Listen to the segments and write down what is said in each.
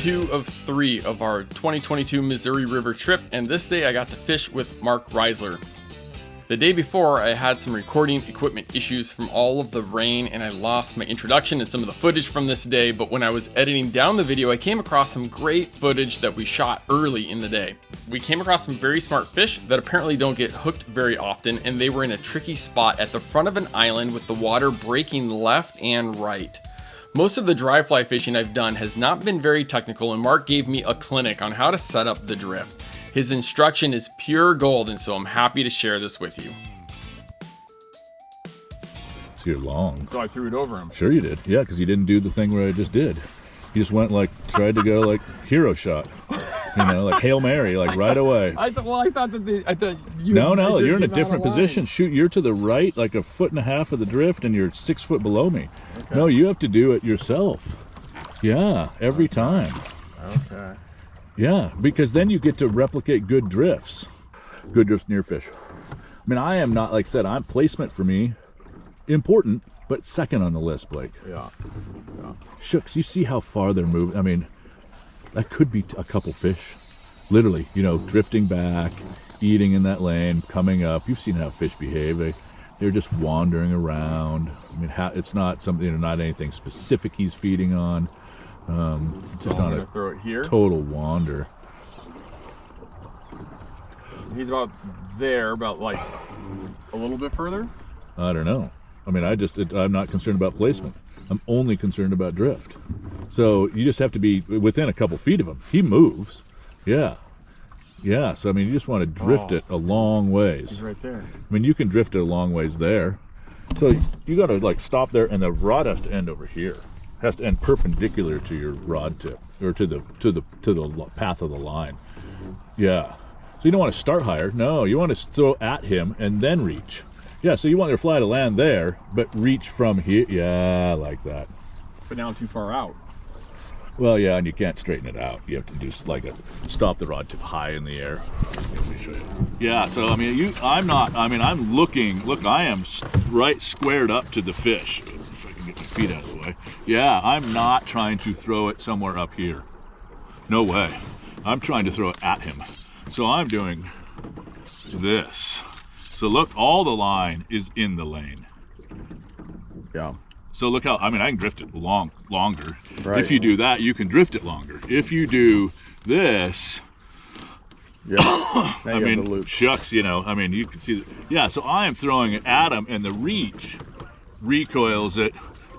2 of 3 of our 2022 Missouri River trip, and this day I got to fish with Mark Raisler. The day before, I had some recording equipment issues from all of the rain, and I lost my introduction and some of the footage from this day, but when I was editing down the video, I came across some great footage that we shot early in the day. We came across some very smart fish that apparently don't get hooked very often, and they were in a tricky spot at the front of an island with the water breaking left and right. Most of the dry fly fishing I've done has not been very technical, and Mark gave me a clinic on how to set up the drift. His instruction is pure gold, and so I'm happy to share this with you. So you're long. So I threw it over him. Sure you did. Yeah, because you didn't do the thing where I just did. You just went like, tried to go like hero shot. You know, like Hail Mary, like right away. I thought you... No, you're in a different position. Shoot, you're to the right, like a foot and a half of the drift, and you're 6 foot below me. Okay. No, you have to do it yourself. Yeah, every time. Okay. Yeah, because then you get to replicate good drifts. Good drifts near fish. I mean, I am not, like I said, placement for me, important, but second on the list, Blake. Yeah. Shucks, you see how far they're moving. I mean, that could be a couple fish. Literally, you know, drifting back, eating in that lane, coming up. You've seen how fish behave. They're just wandering around. I mean, it's not something, you know, not anything specific he's feeding on. Just so on a throw it here. Total wander. He's about there, about like a little bit further. I don't know. I mean, I'm not concerned about placement. I'm only concerned about drift. So you just have to be within a couple feet of him. He moves. Yeah. So I mean, you just want to drift it a long ways. He's right there. I mean, you can drift it a long ways there. So you got to like stop there, and the rod has to end over here. Has to end perpendicular to your rod tip, or to the path of the line. Yeah. So you don't want to start higher. No, you want to throw at him and then reach. Yeah. So you want your fly to land there, but reach from here. Yeah, like that. But now too far out. Well, yeah, and you can't straighten it out. You have to do like stop the rod tip high in the air. Let me show you. Yeah. So I mean, I'm looking. Look, I am right squared up to the fish. If I can get my feet out of the way. Yeah, I'm not trying to throw it somewhere up here. No way. I'm trying to throw it at him. So I'm doing this. So look, all the line is in the lane. Yeah. So look how, I mean, I can drift it longer. Right. If you do that, you can drift it longer. If you do this, yeah. I mean, shucks, you know, I mean, you can see, yeah, so I am throwing it at him, and the reach recoils it.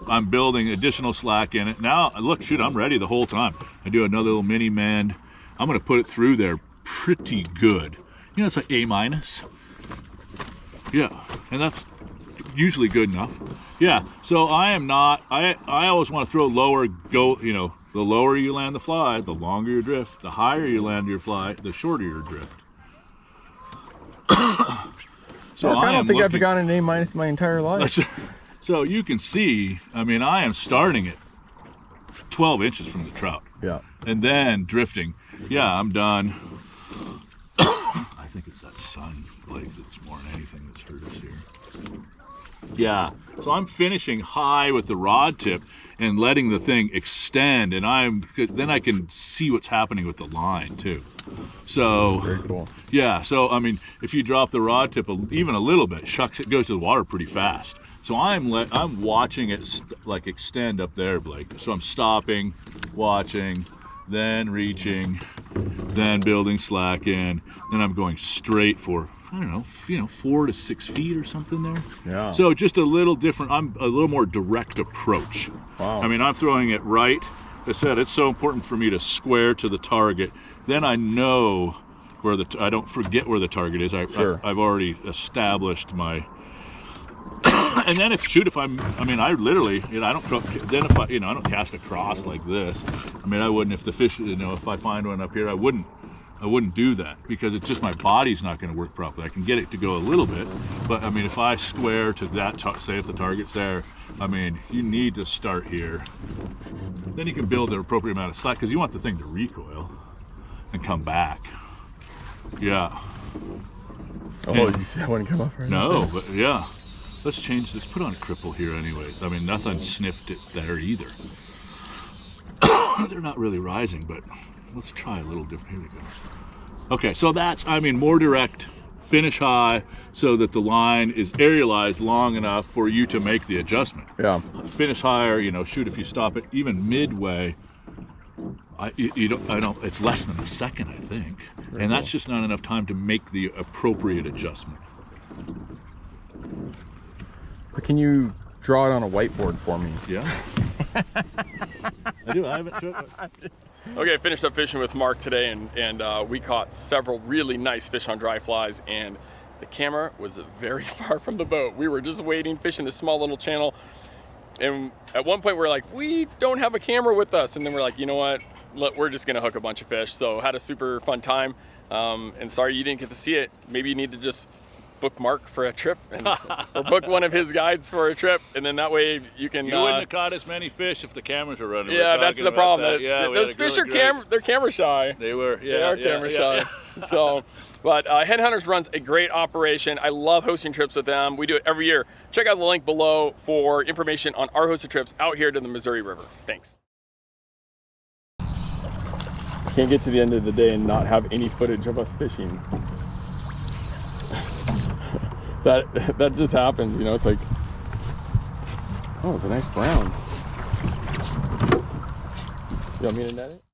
I'm building additional slack in it. Now, look, shoot, I'm ready the whole time. I do another little mini mend. I'm going to put it through there pretty good. You know, it's like A-. Yeah, and that's usually good enough. Yeah, so I am not, I always want to throw lower, you know, the lower you land the fly, the longer your drift. The higher you land your fly, the shorter your drift. So I don't think I've gotten an A- my entire life. So you can see, I mean, I am starting at 12 inches from the trout. Yeah. And then drifting. Yeah, I'm done. I think it's that sun, Blake, that's more than anything that's hurt us here. Yeah, so I'm finishing high with the rod tip and letting the thing extend, and then I can see what's happening with the line too. So very cool. Yeah, so I mean, if you drop the rod tip even a little bit, shucks, it goes to the water pretty fast. So I'm watching it like extend up there, Blake. So I'm stopping, watching, then reaching, then building slack in, then I'm going straight for, I don't know, you know, 4 to 6 feet or something there. Yeah. So just a little different, I'm a little more direct approach. Wow. I mean, I'm throwing it right. I said, it's so important for me to square to the target. Then I know where I don't forget where the target is. Sure. I've already established my, and then I literally, you know, I don't cast across like this. I mean, I wouldn't, if the fish, you know, if I find one up here, I wouldn't do that, because it's just my body's not going to work properly. I can get it to go a little bit, but I mean, if I square to that, say if the target's there, I mean, you need to start here. Then you can build the appropriate amount of slack, because you want the thing to recoil and come back. Yeah. Oh, did you see that one come up right now? No, but yeah. Let's change this. Put on a cripple here anyways. I mean, nothing sniffed it there either. they're not really rising, but let's try a little different. Here we go. Okay, so that's, I mean, more direct, finish high, so that the line is aerialized long enough for you to make the adjustment. Yeah. Finish higher, you know, shoot, if you stop it even midway, it's less than a second, I think. Very and that's cool. just not enough time to make the appropriate adjustment. But can you draw it on a whiteboard for me? Yeah. I do, I haven't shown it. Okay, I finished up fishing with Mark today, and we caught several really nice fish on dry flies, and the camera was very far from the boat. We were just waiting, fishing this small little channel, and at one point we're like, we don't have a camera with us, and then we're like, you know what, we're just gonna hook a bunch of fish. So had a super fun time, and sorry you didn't get to see it. Maybe you need to just book Mark for a trip, or book one of his guides for a trip, and then that way you can. You wouldn't have caught as many fish if the cameras were running. Yeah, that's the problem. Yeah, those fish are they're camera shy. They were. Yeah, they are camera shy. So, but Headhunters runs a great operation. I love hosting trips with them. We do it every year. Check out the link below for information on our hosted trips out here to the Missouri River. Thanks. Can't get to the end of the day and not have any footage of us fishing. That just happens, you know. It's like, oh, it's a nice brown. You want me to net it?